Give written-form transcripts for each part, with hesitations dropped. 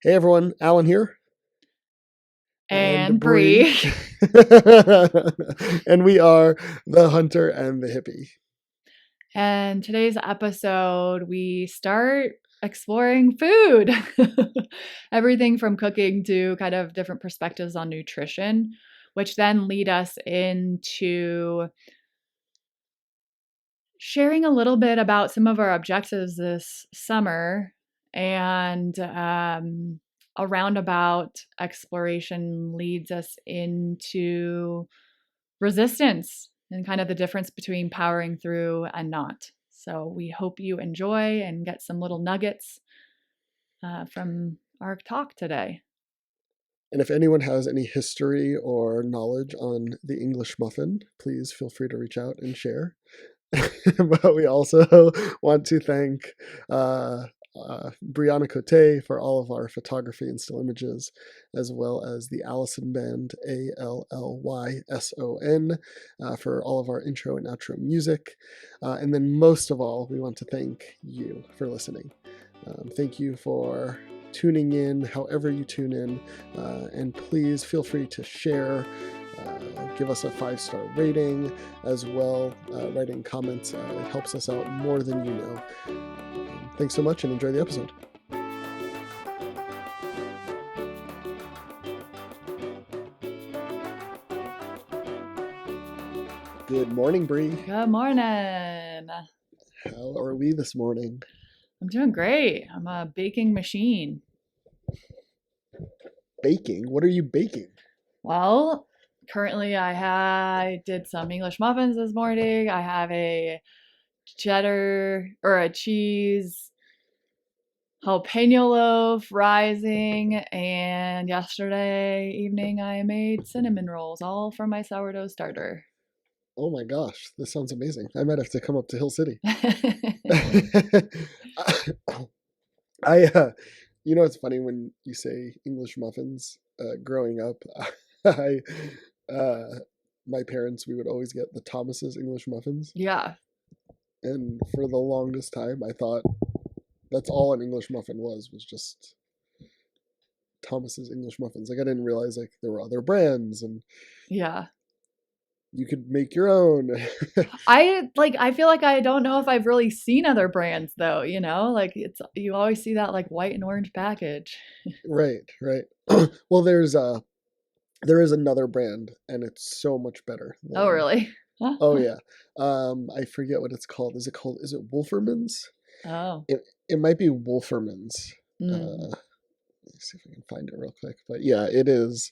Hey everyone, Alan here. And Bree. And we are the Hunter and the Hippie. And today's episode, we start exploring food. Everything from cooking to kind of different perspectives on nutrition, which then lead us into sharing a little bit about some of our objectives this summer and a roundabout exploration leads us into resistance and kind of the difference between powering through and not. So we hope you enjoy and get some little nuggets from our talk today. And if anyone has any history or knowledge on the English muffin, please feel free to reach out and share. But we also want to thank Brianna Cote for all of our photography and still images, as well as the Allison Band, ALLYSON, for all of our intro and outro music. And then most of all, we want to thank you for listening. Thank you for tuning in, however you tune in, and please feel free to share. Give us a 5-star rating as well. Writing comments, it helps us out more than you know. Thanks so much and enjoy the episode. Good morning, Bree. Good morning. How are we this morning? I'm doing great. I'm a baking machine. Baking? What are you baking? Well, currently I did some English muffins this morning. I have a cheddar or a cheese jalapeno loaf rising, and yesterday evening I made cinnamon rolls all from my sourdough starter. Oh my gosh, this sounds amazing. I might have to come up to Hill City. You know, it's funny when you say English muffins. Growing up, my parents, we would always get the Thomas's English muffins. Yeah. And for the longest time, I thought that's all an English muffin was just Thomas's English muffins. Like I didn't realize like there were other brands and yeah, you could make your own. I feel like I don't know if I've really seen other brands though, you know, like you always see that like white and orange package. Right. Well, there is another brand and it's so much better. Oh, really? Oh yeah. I forget what it's called. Is it Wolferman's? Oh. It might be Wolferman's. Let me see if I can find it real quick. But yeah, it is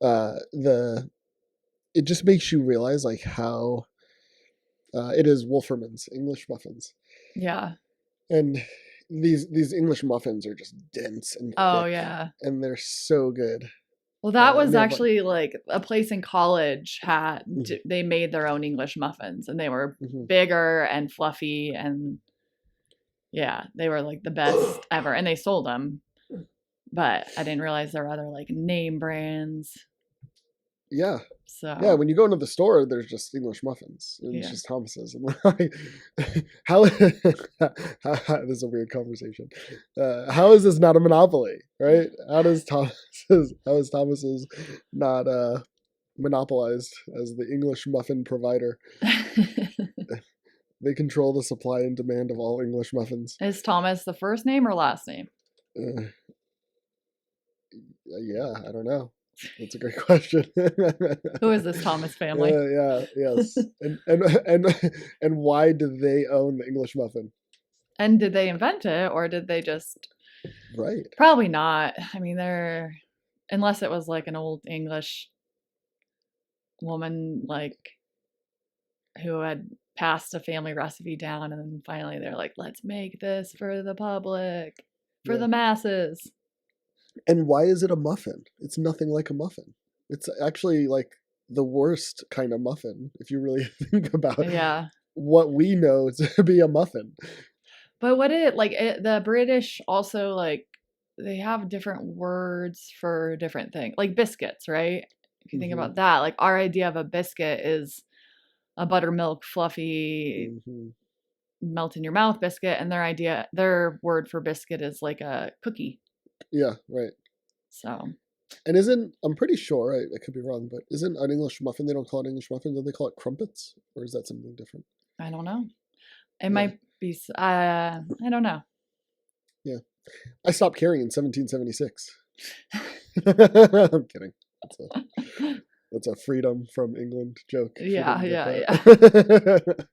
it just makes you realize like how it is Wolferman's English muffins. Yeah. And these English muffins are just dense and thick, yeah. And they're so good. Well, that was actually like a place in college they made their own English muffins and they were bigger and fluffy and yeah, they were like the best ever and they sold them. But I didn't realize there were other like name brands. Yeah. So yeah, when you go into the store, there's just English muffins. And it's just Thomas's. And like, this is a weird conversation. How is this not a monopoly, right? How is Thomas's not monopolized as the English muffin provider? They control the supply and demand of all English muffins. Is Thomas the first name or last name? Yeah, I don't know. That's a great question. Who is this Thomas family? Yes. And why do they own the English muffin? And did they invent it or did they just? Right. Probably not. I mean, unless it was like an old English woman, like who had passed a family recipe down, and then finally they're like, "Let's make this for the public, for the masses." And why is it a muffin? It's nothing like a muffin. It's actually like the worst kind of muffin, if you really think about what we know to be a muffin. But the British also like they have different words for different things, like biscuits, right? If you think about that, like our idea of a biscuit is a buttermilk, fluffy, melt in your mouth biscuit, and their word for biscuit is like a cookie. Yeah, right. So And I'm pretty sure, I could be wrong, but isn't an English muffin, they don't call it English muffin, do they call it crumpets? Or is that something different? I don't know. It Yeah. might be. I don't know. Yeah. I stopped caring in 1776. I'm kidding. That's a freedom from England joke. Yeah, yeah. That.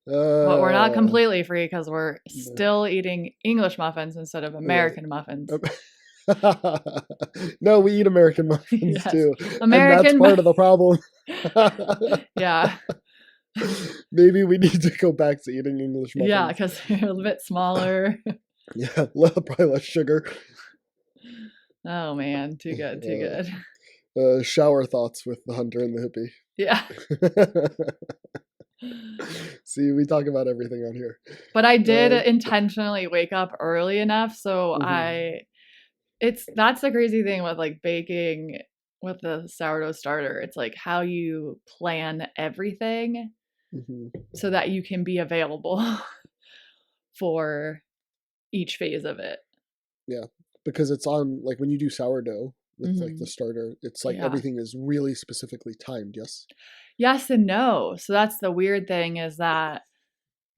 But we're not completely free because we're still eating English muffins instead of American muffins. No, we eat American muffins too. American, and that's part of the problem. Yeah. Maybe we need to go back to eating English muffins. Yeah, because they're a little bit smaller. Yeah, probably less sugar. Oh man, too good. Shower thoughts with the hunter and the hippie. Yeah. See, we talk about everything on here. But I did intentionally wake up early enough, so that's the crazy thing with like baking with the sourdough starter. It's like how you plan everything so that you can be available for each phase of it. Yeah, because it's on, like when you do sourdough with like the starter, it's like everything is really specifically timed, yes? Yes and no. So that's the weird thing, is that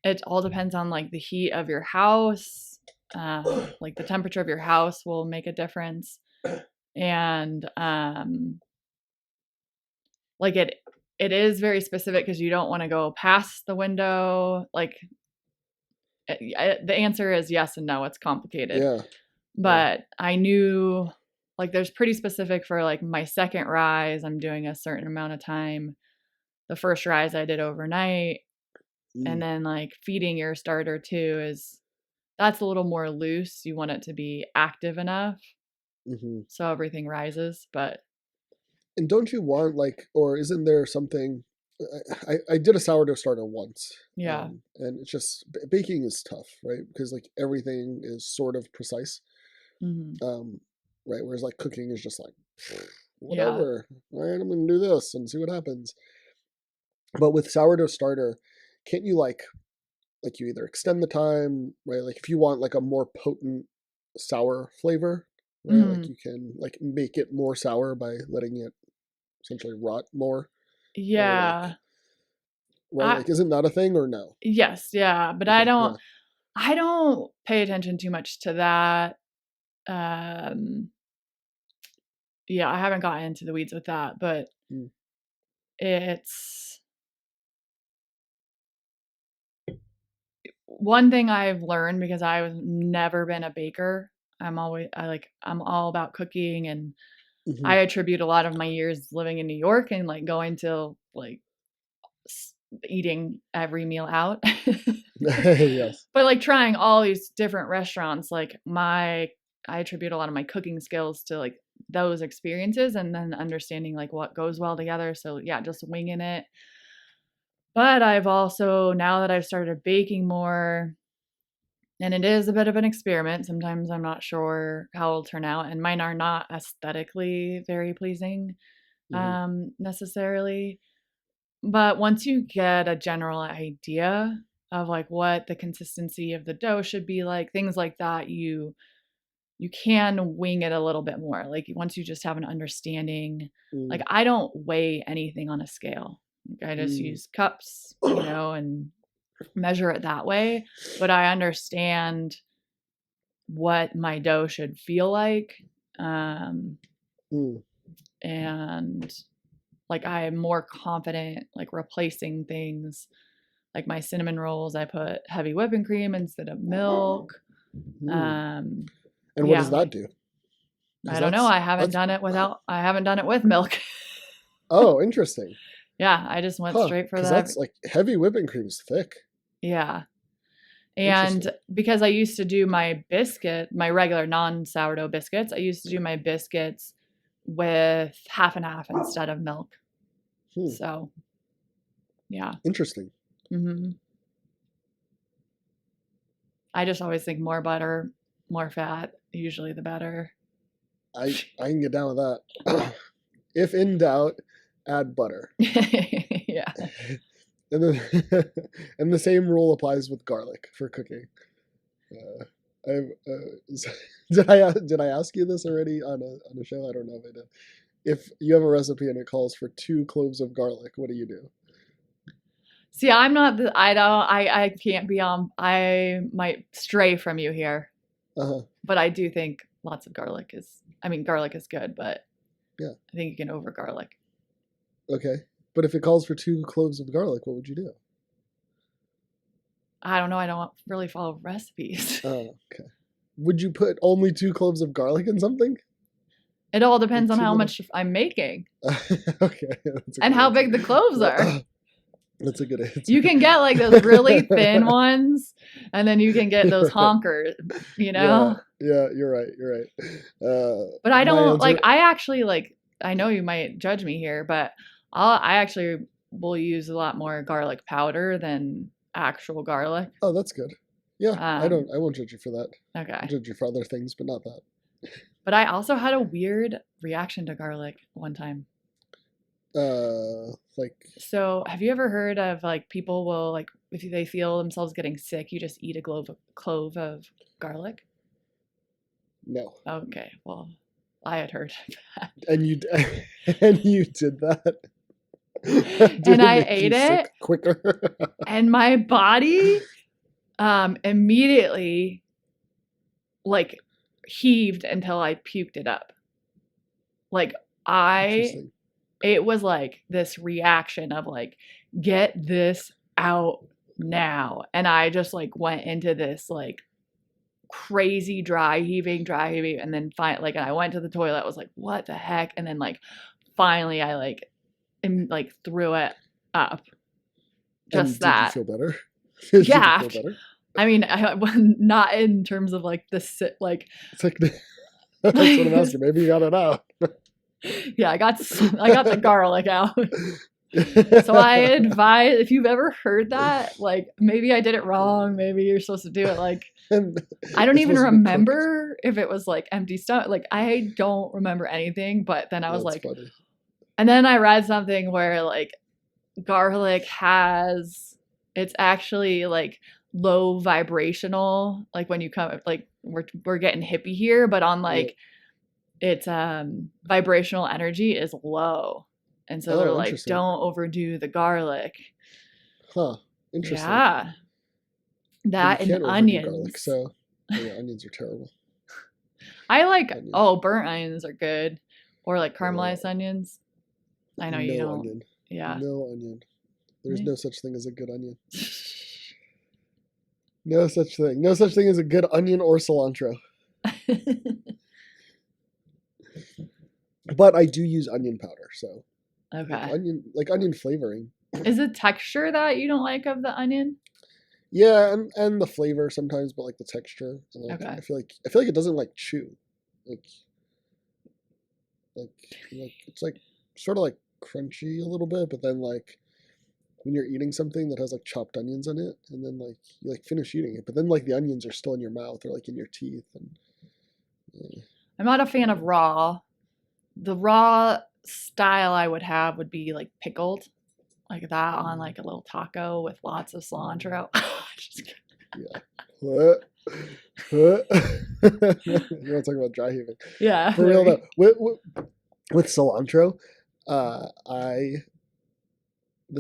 it all depends on like the heat of your house. Like the temperature of your house will make a difference. And like it is very specific because you don't want to go past the window. Like the answer is yes and no. It's complicated. Yeah. But I knew like there's pretty specific for like my second rise, I'm doing a certain amount of time. The first rise I did overnight. And then like feeding your starter too that's a little more loose. You want it to be active enough so everything rises. And don't you want like, or isn't there something, I did a sourdough starter once. Yeah. And it's just, baking is tough, right? Because like everything is sort of precise. Right? Whereas like cooking is just like, whatever, right? I'm going to do this and see what happens. But with sourdough starter, can't you like you either extend the time, right? Like if you want like a more potent sour flavor, right? Like you can like make it more sour by letting it essentially rot more. Yeah. Right? Like isn't that a thing or no? Yes, yeah. But okay, I don't pay attention too much to that. Yeah, I haven't gotten into the weeds with that, but it's one thing I've learned, because I've never been a baker. I'm all about cooking, and I attribute a lot of my years living in New York and like going to like eating every meal out. Yes. But like trying all these different restaurants, like I attribute a lot of my cooking skills to like those experiences, and then understanding like what goes well together. So yeah, just winging it. But I've also, now that I've started baking more, and it is a bit of an experiment, sometimes I'm not sure how it'll turn out, and mine are not aesthetically very pleasing necessarily. But once you get a general idea of like what the consistency of the dough should be like, things like that, you can wing it a little bit more. Like once you just have an understanding, like I don't weigh anything on a scale. I just use cups, and measure it that way. But I understand what my dough should feel like. And like I am more confident like replacing things. Like my cinnamon rolls, I put heavy whipping cream instead of milk. And what does that do? I don't know. I haven't done it with milk. Oh, interesting. Yeah, I just went straight for that. That's like heavy whipping cream is thick. Yeah. And because I used to do my regular non-sourdough biscuits, I used to do my biscuits with half and half instead of milk. So, yeah. Interesting. I just always think more butter, more fat, usually the better. I can get down with that. If in doubt, add butter. Yeah. And then and the same rule applies with garlic for cooking. Did I ask you this already on a show? I don't know if I did. If you have a recipe and it calls for 2 cloves of garlic, what do you do? See, I'm not the, I don't, I can't be on, I might stray from you here, Uh-huh. but I do think lots of garlic garlic is good, but Yeah. I think you can over garlic. Okay. But if it calls for 2 cloves of garlic, what would you do? I don't know. I don't really follow recipes. Oh, okay. Would you put only 2 cloves of garlic in something? It all depends Like on 2 how little... much I'm making. Okay. That's a And good how answer. big the cloves are. That's a good answer. You can get like those really thin ones, and then you can get those honkers, you know? Yeah, you're right. You're right. But I don't answer... like, I actually like, I know you might judge me here, but I actually will use a lot more garlic powder than actual garlic. Oh, that's good. Yeah, I won't judge you for that. Okay. I'll judge you for other things, but not that. But I also had a weird reaction to garlic one time. Like... So have you ever heard of like people will like, if they feel themselves getting sick, you just eat a clove of garlic? No. Okay, well, I had heard that. And you did that. And I ate it quicker. and my body immediately like heaved until I puked it up. Like it was like this reaction of like, get this out now. And I just like went into this like crazy dry heaving. And then and I went to the toilet. I was like, what the heck? And then like, finally I threw it up. Just that. Did you feel better? Yeah. Did you feel better? I mean, not in terms of like like. It's like, that's what I'm asking. Maybe you got it out. Yeah, I got the garlic out. So I advise, if you've ever heard that, like maybe I did it wrong. Maybe you're supposed to do it like, I don't even remember if it was like empty stomach. Like I don't remember anything, but then I was like, funny. And then I read something where like garlic it's actually like low vibrational, like when you come, like we're getting hippie here, but on like, its vibrational energy is low. And so they're like, don't overdo the garlic. Huh. Interesting. Yeah. That and onions. Garlic, so onions are terrible. I like burnt onions are good. Or like caramelized onions. I know you don't. Onion. Yeah. No onion. There's no such thing as a good onion. No such thing. No such thing as a good onion or cilantro. But I do use onion powder, so okay. Like onion flavoring. Is it texture that you don't like of the onion? Yeah, and the flavor sometimes, but like the texture. And like, okay. I feel like it doesn't like chew, like it's like sort of like crunchy a little bit, but then like when you're eating something that has like chopped onions in it, and then like you like finish eating it, but then like the onions are still in your mouth or like in your teeth, and I'm not a fan of raw. The raw style I would have would be like pickled, like that on like a little taco with lots of cilantro. Yeah. What? You want to talk about dry heaving? Yeah. For real though, with cilantro, the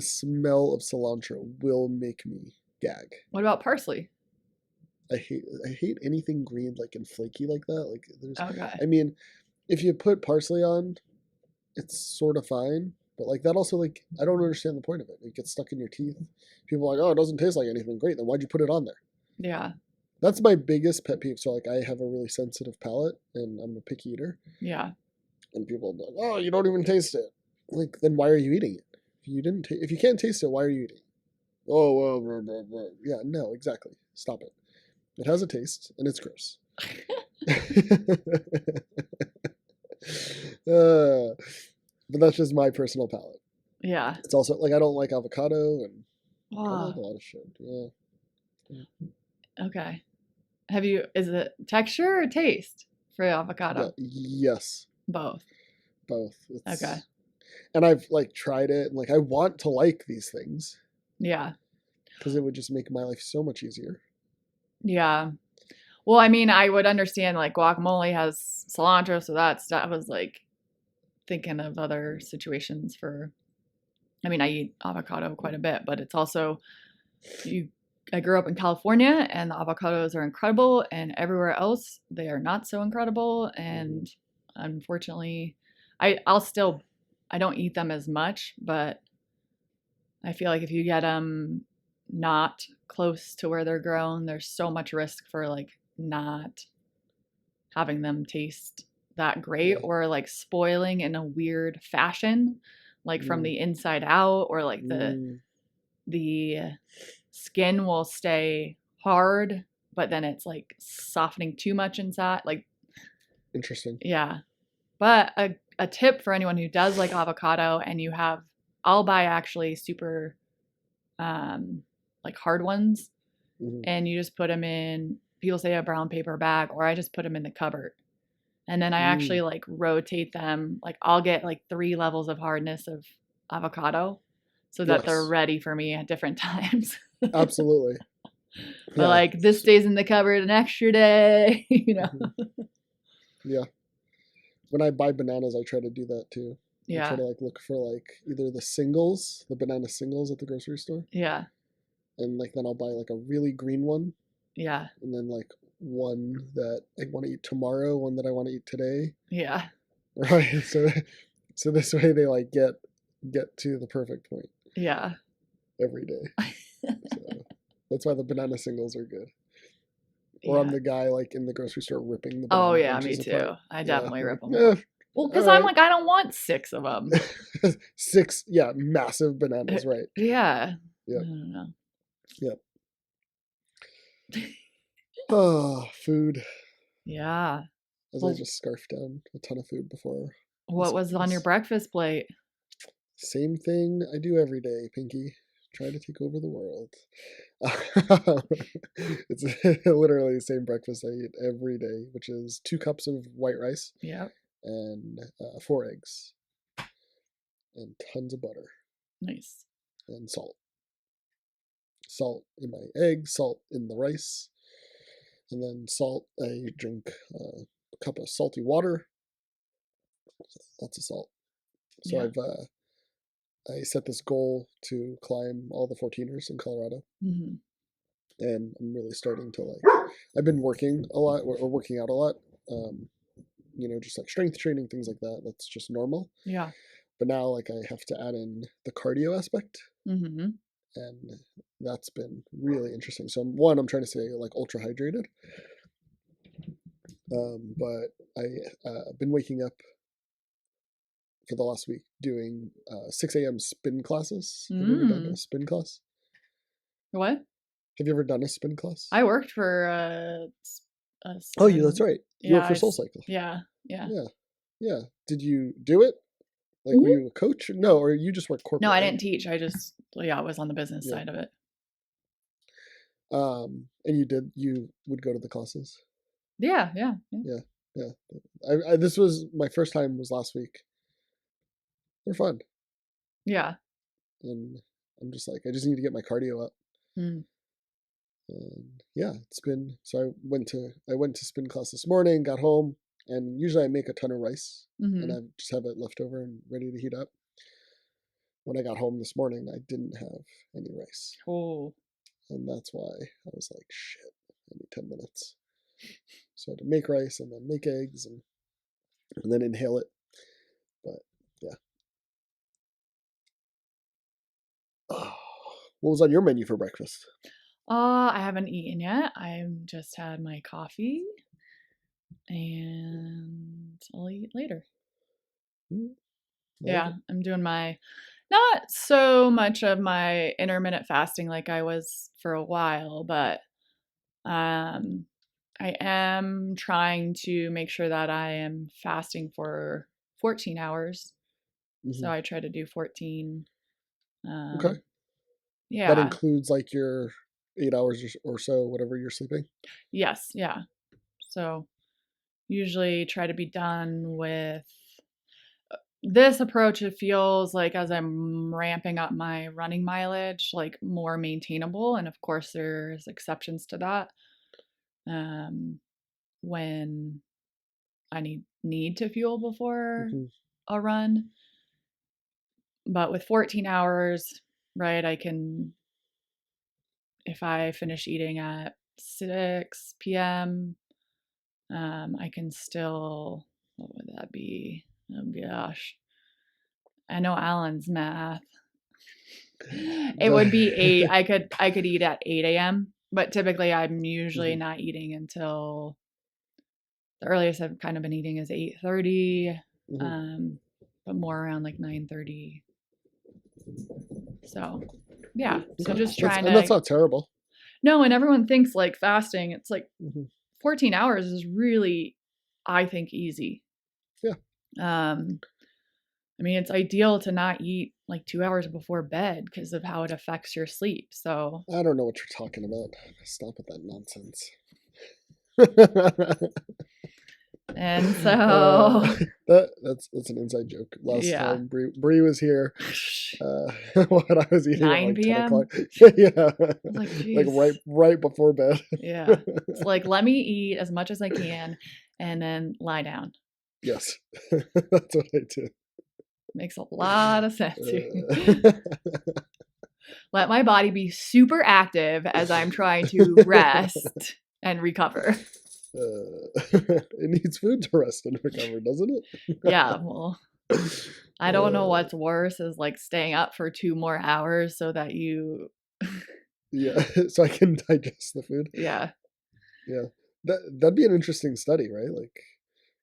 smell of cilantro will make me gag. What about parsley? I hate anything green like and flaky like that. Like there's, okay. I mean, if you put parsley on, it's sort of fine. But like that also, like, I don't understand the point of it. It gets stuck in your teeth. People are like, oh, it doesn't taste like anything. Great, then why'd you put it on there? Yeah. That's my biggest pet peeve. So like I have a really sensitive palate and I'm a picky eater. Yeah. And people are like, oh, you don't even taste it. Like, then why are you eating it? If you can't taste it, why are you eating it? Oh, well, blah, blah, blah. Yeah, no, exactly. Stop it. It has a taste and it's gross. But that's just my personal palate. Yeah. It's also like I don't like avocado and I don't like a lot of shit. Yeah. Okay. Is it texture or taste for avocado? Yes. Both. It's, okay. And I've like tried it and like I want to like these things. Yeah. Because it would just make my life so much easier. Yeah. Well, I mean, I would understand like guacamole has cilantro, so I was like thinking of other situations for. I mean, I eat avocado quite a bit, but it's also you. I grew up in California, and the avocados are incredible, and everywhere else they are not so incredible. And unfortunately, I'll still I don't eat them as much, but I feel like if you get them not close to where they're grown, there's so much risk for like not having them taste that great Yeah. or like spoiling in a weird fashion, like from the inside out, or like the skin will stay hard, but then it's like softening too much inside. Like, Interesting. yeah. But a tip for anyone who does like avocado and I'll buy actually super like hard ones, and you just put them in, people say a brown paper bag, or I just put them in the cupboard. And then I actually like rotate them. Like I'll get like 3 levels of hardness of avocado so that they're ready for me at different times. Absolutely. But like this stays in the cupboard an extra day, you know. Yeah. When I buy bananas, I try to do that too. Yeah. I try to like look for like either the banana singles at the grocery store. Yeah. And like then I'll buy like a really green one. Yeah. And then like one that I want to eat tomorrow, one that I want to eat today. Yeah. Right. So this way they like get to the perfect point. Yeah. Every day. So that's why the banana singles are good. Or I'm the guy like in the grocery store ripping the banana. Oh yeah, me too. Apart. I definitely rip them. Well, because right. I'm like, I don't want 6 of them. 6, massive bananas, right? Yeah. Yep. I don't know. Yep. Oh, food. Yeah. I just scarfed down a ton of food before. What was on your breakfast plate? Same thing I do every day, Pinky. Try to take over the world. It's literally the same breakfast I eat every day, which is 2 cups of white rice. Yep. And 4 eggs. And tons of butter. Nice. And salt. Salt in my egg, salt in the rice. And then salt, I drink a cup of salty water. Lots of salt. So I set this goal to climb all the 14ers in Colorado. And I'm really starting to I've been working a lot, or working out a lot. Just like strength training, things like that. That's just normal. Yeah. But now I have to add in the cardio aspect. And that's been really interesting. So I'm trying to stay ultra hydrated. But I've been waking up for the last week doing 6 a.m. spin classes. Have you ever done a spin class? What? Have you ever done a spin class? I worked for Oh, yeah, that's right. You work for SoulCycle. Yeah. Did you do it? Were you a coach? No, or you just worked corporate? No, I didn't teach. I just was on the business side of it. And you would go to the classes? Yeah. This was my first time was last week. They're fun. Yeah. And I'm just I just need to get my cardio up. And it's been, so I went to spin class this morning, got home, and usually I make a ton of rice and I just have it left over and ready to heat up. When I got home this morning, I didn't have any rice. Oh. And that's why I was like, shit, I need 10 minutes. So I had to make rice and then make eggs and then inhale it. But yeah. Oh, what was on your menu for breakfast? I haven't eaten yet. I just had my coffee and I'll eat later. Yeah, I'm doing not so much of my intermittent fasting like I was for a while, but I am trying to make sure that I am fasting for 14 hours. So I try to do 14. Okay. Yeah. That includes your 8 hours or so, whatever you're sleeping? Yes. Yeah. So usually try to be done with this approach. It feels like as I'm ramping up my running mileage, more maintainable. And of course there's exceptions to that. when I need to fuel before Mm-hmm. a run. But with 14 hours, right, I can, if I finish eating at 6 p.m., I can still, what would that be? Oh gosh. I know Alan's math. It would be 8. I could eat at 8 a.m., but typically I'm usually not eating until the earliest I've kind of been eating is 8:30, but more around like 9:30. So, yeah. So just trying and that's to. not terrible. No, and everyone thinks like fasting, it's like Mm-hmm. 14 hours is really, I think, easy. Yeah. I mean, it's ideal to not eat like 2 hours before bed because of how it affects your sleep. So, I don't know what you're talking about. Stop with that nonsense. and so, that's an inside joke. Last yeah. time Bree was here, when I was eating 9 at like 10 p.m.? o'clock. Yeah, like right before bed. Yeah, it's like, let me eat as much as I can and then lie down. Yes, that's what I do. Makes a lot of sense. Let my body be super active as I'm trying to rest and recover. It needs food to rest and recover, doesn't it? Yeah, well, I don't know what's worse is like staying up for 2 more hours so that you. Yeah, so I can digest the food. Yeah. Yeah, that'd be an interesting study, right? Like,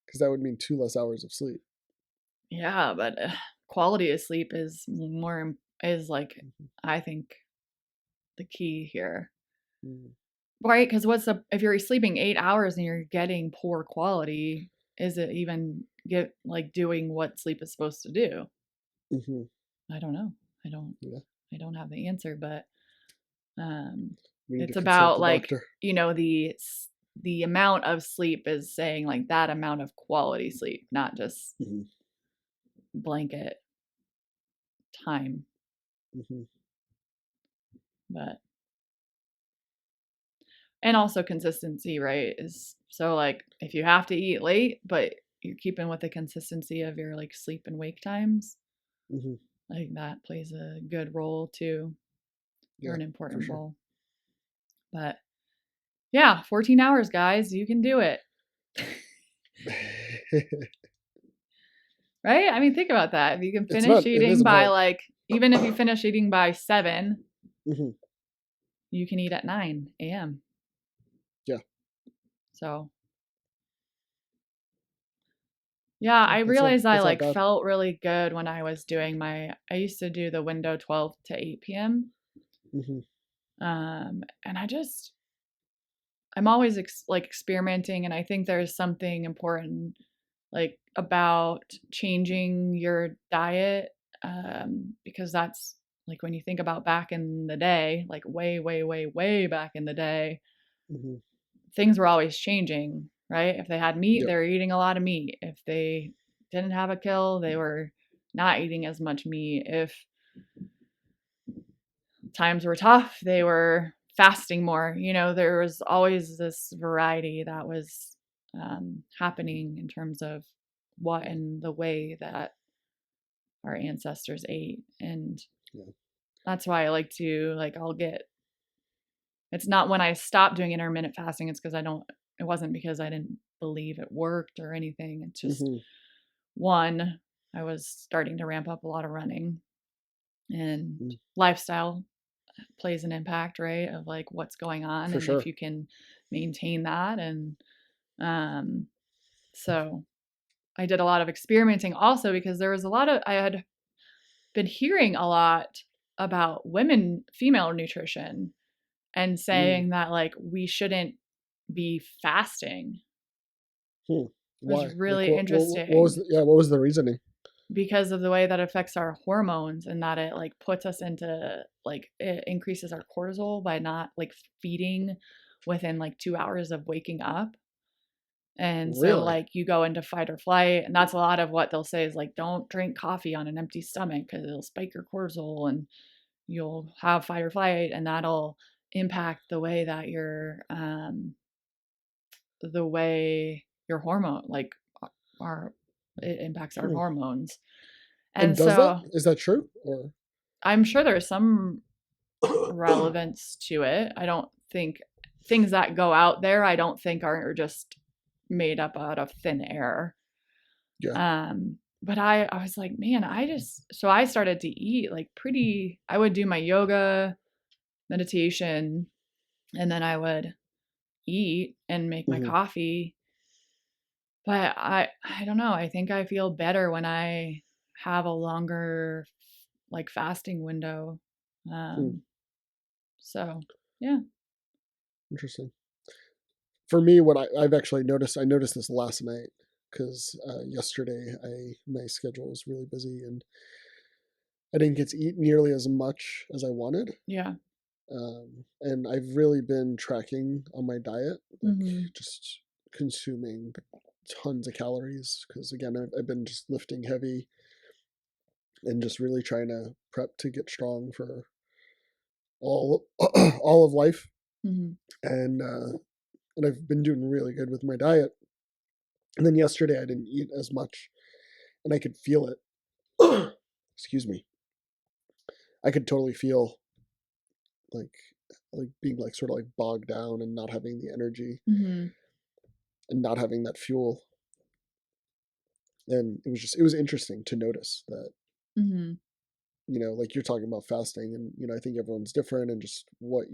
because that would mean 2 less hours of sleep. Yeah, but quality of sleep is like, I think, the key here. Right? Because if you're sleeping 8 hours and you're getting poor quality, is it even doing what sleep is supposed to do? Mm-hmm. I don't know. I don't. Yeah. I don't have the answer, but It's about like doctor. the amount of sleep is saying like that amount of quality sleep, not just blanket time. But and also consistency, right? Is so like if you have to eat late, but you're keeping with the consistency of your like sleep and wake times, I think that plays a good role too, or an important role. But yeah, 14 hours, guys, you can do it. Right? I mean, think about that. If you can finish eating by like, even if you finish eating by 7, you can eat at 9 a.m. Yeah. So. Yeah, I realized I like felt really good when I was doing I used to do the window 12 to 8 p.m. And I'm always experimenting, and I think there's something important like about changing your diet, because that's like when you think about back in the day, like way, way, way, way back in the day, things were always changing, right? If they had meat, they were eating a lot of meat. If they didn't have a kill, they were not eating as much meat. If times were tough, they were fasting more. There was always this variety that was happening in terms of what and the way that our ancestors ate. And that's why I like to it's not when I stopped doing intermittent fasting, it's because it wasn't because I didn't believe it worked or anything. It's just one, I was starting to ramp up a lot of running, and lifestyle plays an impact, right? Of like what's going on and if you can maintain that. And so I did a lot of experimenting also because there was I had been hearing a lot about female nutrition, and saying that like we shouldn't be fasting. It was really interesting. What was the reasoning? Because of the way that it affects our hormones, and that it like puts us into like, it increases our cortisol by not like feeding within like 2 hours of waking up. And so like you go into fight or flight, and that's a lot of what they'll say is like, don't drink coffee on an empty stomach because it'll spike your cortisol and you'll have fight or flight, and that'll impact the way that your the way your hormone, like it impacts our hormones. And does that? Is that true? Or I'm sure there's some relevance to it. I don't think things that go out there, I don't think are just made up out of thin air. Yeah. But I was like, man, so I started to eat like I would do my yoga, meditation, and then I would eat and make my coffee. But I don't know. I think I feel better when I have a longer like fasting window. So yeah. Interesting. For me, what I've actually noticed, I noticed this last night because yesterday my schedule was really busy and I didn't get to eat nearly as much as I wanted. Yeah. And I've really been tracking on my diet, like just consuming tons of calories because again, I've been just lifting heavy and just really trying to prep to get strong for all of life. And I've been doing really good with my diet. And then yesterday I didn't eat as much and I could feel it. Excuse me. I could totally feel like being like sort of like bogged down and not having the energy and not having that fuel. And it was interesting to notice that, you know, like you're talking about fasting and, you know, I think everyone's different and just what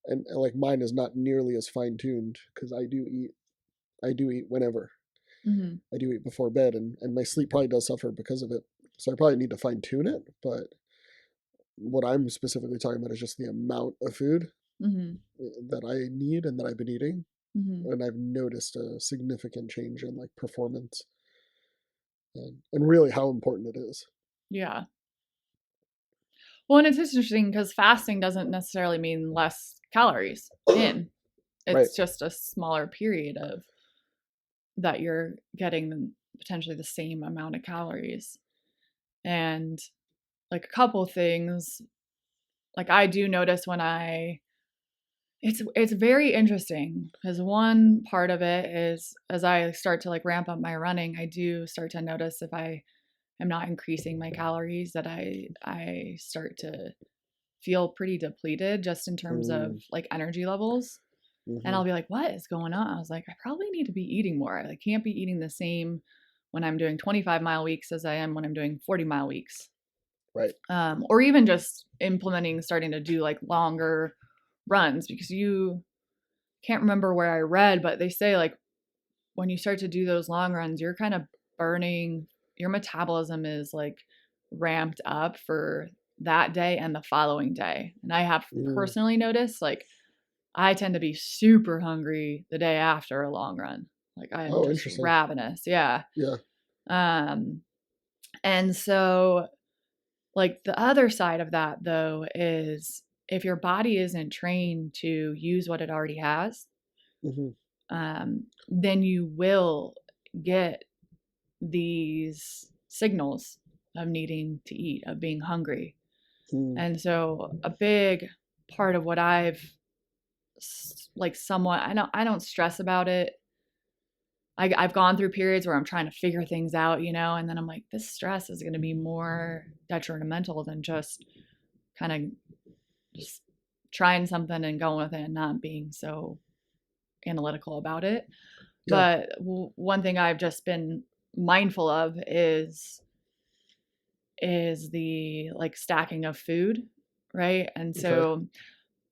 and like mine is not nearly as fine tuned because I do eat whenever. I do eat before bed and my sleep probably does suffer because of it. So I probably need to fine tune it. But what I'm specifically talking about is just the amount of food that I need and that I've been eating. And I've noticed a significant change in like performance and really how important it is. Yeah. Well, and it's interesting because fasting doesn't necessarily mean less calories in. It's just a smaller period of that you're getting potentially the same amount of calories. And like a couple things, like I do notice when it's very interesting because one part of it is as I start to like ramp up my running, I do start to notice if I am not increasing my calories that I start to feel pretty depleted just in terms of like energy levels. And I'll be like, what is going on? I was like, I probably need to be eating more. I can't be eating the same when I'm doing 25-mile weeks as I am when I'm doing 40-mile weeks. Right. Or even just starting to do like longer runs because you can't remember where I read, but they say like when you start to do those long runs, you're kind of burning, your metabolism is like ramped up for that day and the following day. And I have personally noticed like I tend to be super hungry the day after a long run. Like I am just ravenous. Yeah. Yeah. And so like the other side of that though is if your body isn't trained to use what it already has, then you will get these signals of needing to eat, of being hungry. And so a big part of what I've like somewhat, I don't stress about it. I've gone through periods where I'm trying to figure things out, you know, and then I'm like, this stress is going to be more detrimental than just kind of just trying something and going with it and not being so analytical about it. Yeah. But one thing I've just been mindful of is the like stacking of food, right? And so,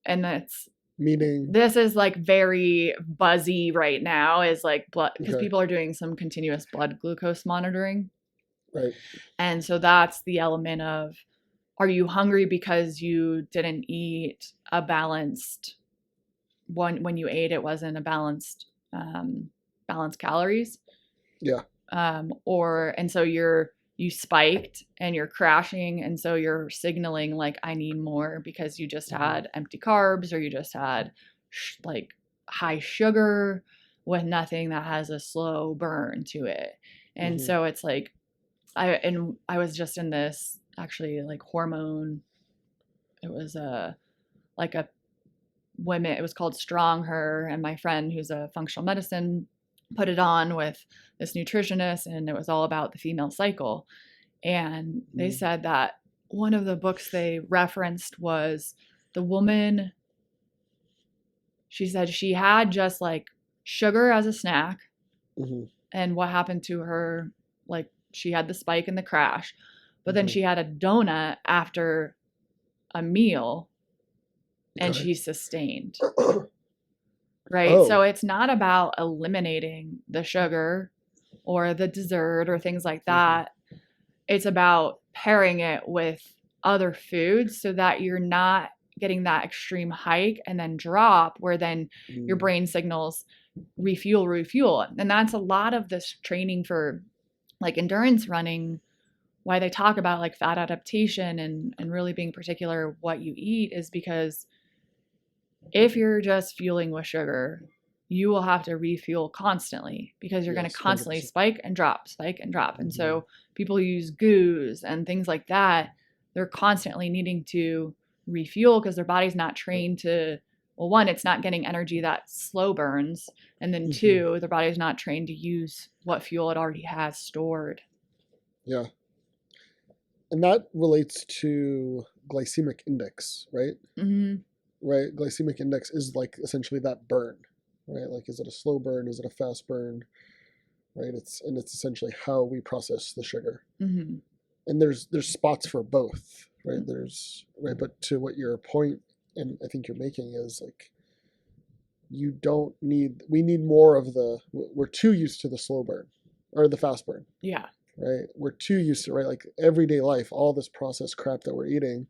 and that's meaning this is like very buzzy right now is like blood because people are doing some continuous blood glucose monitoring. Right. And so that's the element of, are you hungry because you didn't eat a balanced one when you ate, it wasn't a balanced calories. Yeah. And so you spiked and you're crashing. And so you're signaling like, I need more because you just had empty carbs or you just had like high sugar with nothing that has a slow burn to it. And so it's like, I was just in this actually like hormone. It was like a women, it was called Strong Her, and my friend who's a functional medicine put it on with this nutritionist, and it was all about the female cycle. And they said that one of the books they referenced was the woman, she said she had just like sugar as a snack. And what happened to her, like she had the spike and the crash, but then she had a donut after a meal and she sustained. Right. So it's not about eliminating the sugar or the dessert or things like that. It's about pairing it with other foods so that you're not getting that extreme hike and then drop where then your brain signals refuel. And that's a lot of this training for like endurance running, why they talk about like fat adaptation and really being particular what you eat, is because if you're just fueling with sugar, you will have to refuel constantly because you're going to constantly 100%. Spike and drop. And so people use goos and things like that. They're constantly needing to refuel because their body's not trained to, well, one, it's not getting energy that slow burns. And then two, their body's not trained to use what fuel it already has stored. Yeah. And that relates to glycemic index, right? Right. Glycemic index is like essentially that burn, right? Like, is it a slow burn? Is it a fast burn? Right. It's essentially how we process the sugar. And there's spots for both, right? But to what your point, and I think you're making, is like, we need more of we're too used to the slow burn or the fast burn. Yeah. Right. We're too used to, right? Like everyday life, all this processed crap that we're eating,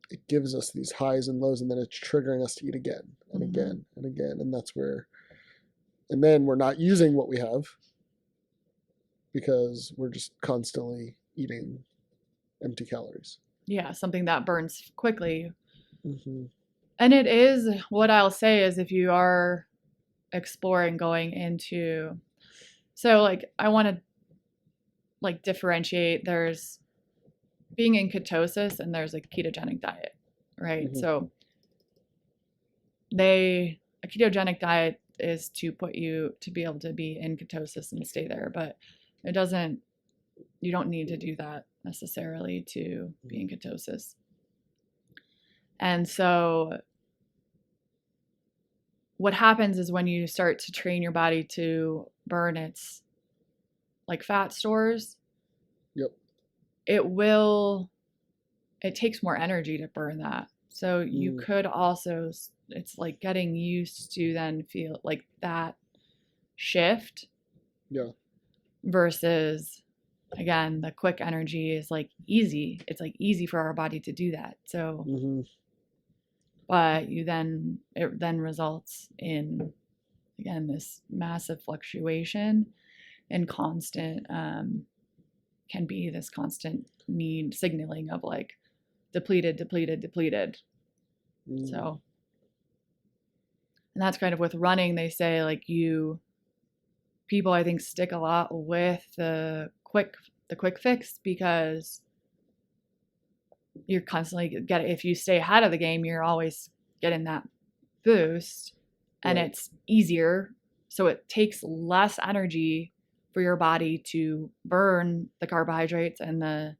it gives us these highs and lows, and then it's triggering us to eat again and again and again. And that's where, and then we're not using what we have because we're just constantly eating empty calories. Yeah. Something that burns quickly. And it is, what I'll say is, if you are exploring going into, so like, I want to like differentiate, there's being in ketosis and there's a ketogenic diet, right? So a ketogenic diet is to put you to be able to be in ketosis and stay there, but you don't need to do that necessarily to be in ketosis. And so what happens is when you start to train your body to burn its like fat stores, it takes more energy to burn that. So you could also, it's like getting used to then feel like that shift. Versus, again, the quick energy is like easy. It's like easy for our body to do that. So, but it then results in, again, this massive fluctuation and constant, can be this constant need signaling of like depleted. So, and that's kind of with running, they say like people I think stick a lot with the quick fix because you're constantly if you stay ahead of the game, you're always getting that boost and it's easier. So it takes less energy for your body to burn the carbohydrates and the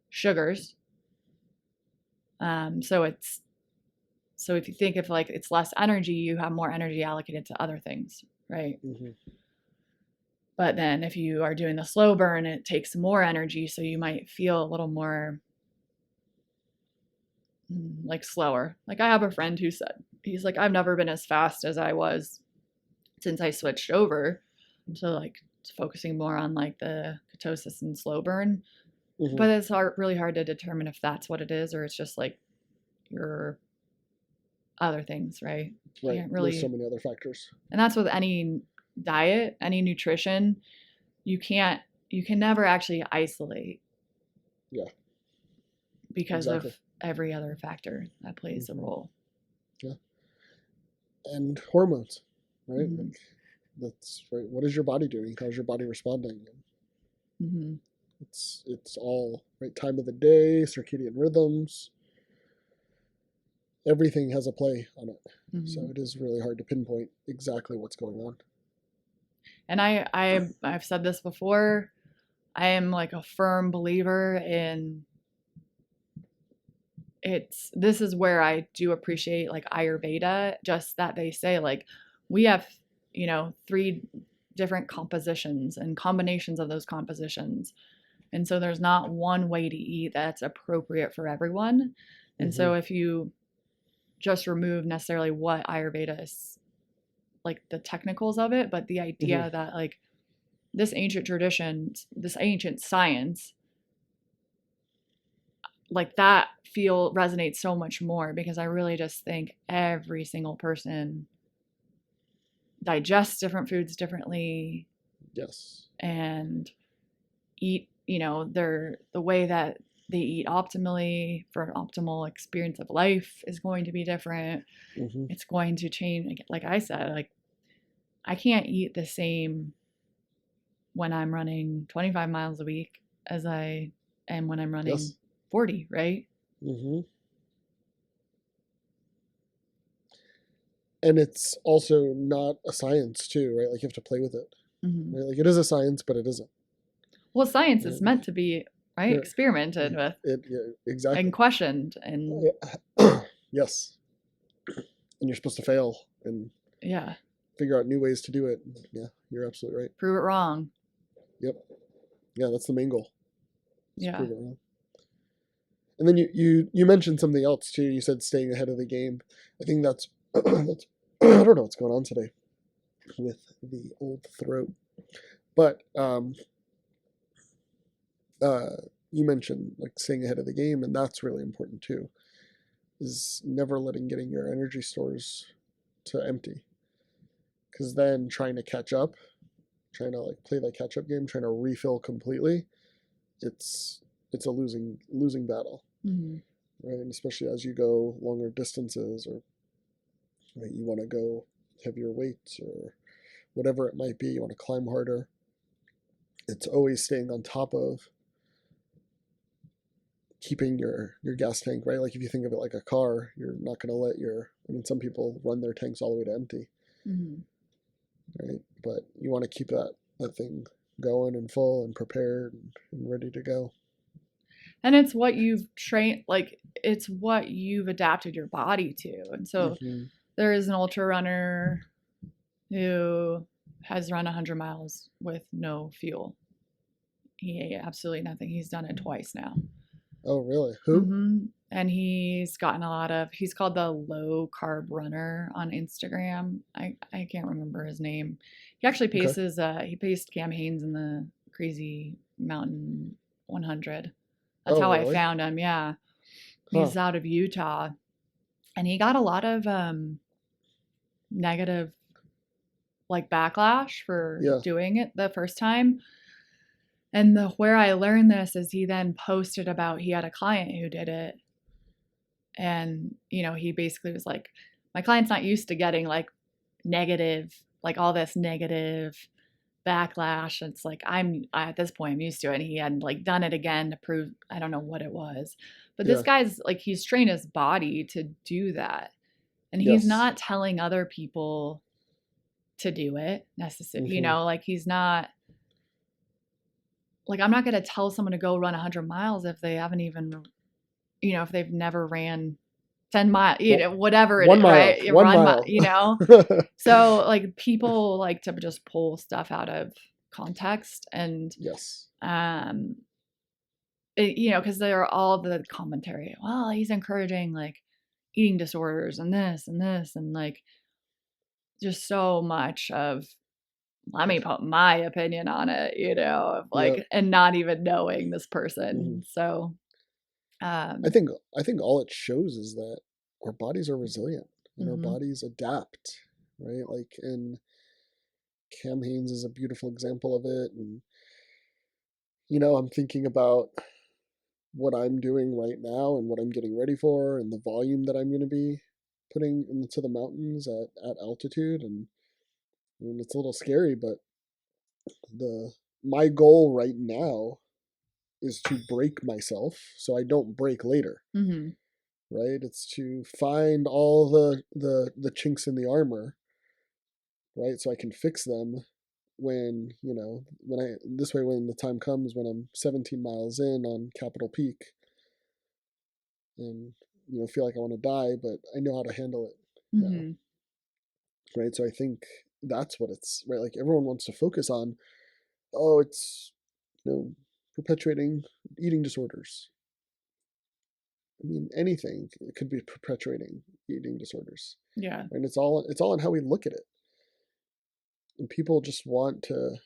sugars. So if you think of like it's less energy, you have more energy allocated to other things, right? But then if you are doing the slow burn, it takes more energy, so you might feel a little more like slower. Like I have a friend who said, he's like, I've never been as fast as I was since I switched over to like focusing more on like the ketosis and slow burn. But it's really hard to determine if that's what it is or it's just like your other things, right? Right. There's so many other factors. And that's with any diet, any nutrition, you can never actually isolate. Yeah. Because of every other factor that plays a role. Yeah. And hormones, right? Like, that's right. What is your body doing? How's your body responding? It's all right. Time of the day, circadian rhythms. everything has a play on it. Mm-hmm. So it is really hard to pinpoint exactly what's going on. And I've said this before. I am like a firm believer in this is where I do appreciate like Ayurveda, just that they say like we have, 3 different compositions and combinations of those compositions. And so there's not one way to eat that's appropriate for everyone. And so if you just remove necessarily what Ayurveda is, like the technicals of it, but the idea that like this ancient tradition, this ancient science, like that resonates so much more, because I really just think every single person digests different foods differently. Yes. And eat, the way that they eat optimally for an optimal experience of life is going to be different. It's going to change. Like I said, like I can't eat the same when I'm running 25 miles a week as I am when I'm running 40, right? And it's also not a science too, right? Like you have to play with it. Right? Like it is a science, but it isn't. Well, science is meant to be, right, experimented with, exactly, and questioned, and yes, and you're supposed to fail and figure out new ways to do it. Yeah, you're absolutely right. Prove it wrong. Yep. Yeah, that's the main goal. Yeah. Prove it wrong. And then you mentioned something else too. You said staying ahead of the game. I think that's I don't know what's going on today with the old throat, but you mentioned like staying ahead of the game, and that's really important too. Is never getting your energy stores to empty, because then trying to catch up, trying to like play that catch up game, trying to refill completely, it's a losing battle, right? And especially as you go longer distances, or right, you want to go heavier weights or whatever it might be, you want to climb harder. It's always staying on top of keeping your gas tank, right? Like if you think of it like a car, you're not going to let some people run their tanks all the way to empty, right? But you want to keep that thing going and full and prepared and ready to go. And it's what you've trained, like it's what you've adapted your body to. And so there is an ultra runner who has run 100 miles with no fuel. He ate absolutely nothing. He's done it twice now. Oh, really? Who? And he's gotten he's called the low carb runner on Instagram. I can't remember his name. He actually paces, he paced Cam Hanes in the Crazy Mountain 100. That's how really? I found him. Yeah. He's out of Utah, and he got a lot of negative like backlash for doing it the first time. And where I learned this is he then posted about, he had a client who did it. And, he basically was like, my client's not used to getting like negative, like all this negative backlash. It's like, at this point, I'm used to it. And he had like done it again to prove, I don't know what it was. But this guy's like, he's trained his body to do that. And he's not telling other people to do it necessarily, like he's not. Like, I'm not going to tell someone to go run 100 miles if they haven't even, if they've never ran 10 miles, whatever it is, right? 1 mile. So, like, people like to just pull stuff out of context. And, because there are all the commentary. Well, he's encouraging, like, eating disorders and this, and, like, just so much of, let me put my opinion on it, and not even knowing this person. So I think all it shows is that our bodies are resilient and our bodies adapt, right? Like, and Cam Hanes is a beautiful example of it. And I'm thinking about what I'm doing right now and what I'm getting ready for, and the volume that I'm going to be putting into the mountains at altitude. And it's a little scary, but my goal right now is to break myself so I don't break later. right? It's to find all the chinks in the armor, right? So I can fix them when, this way, when the time comes when I'm 17 miles in on Capitol Peak and, feel like I want to die, but I know how to handle it now, right? So I think that's what it's, right? Like everyone wants to focus on, oh, it's, perpetuating eating disorders. I mean, anything could be perpetuating eating disorders. Yeah. And it's all on how we look at it. And people just want to,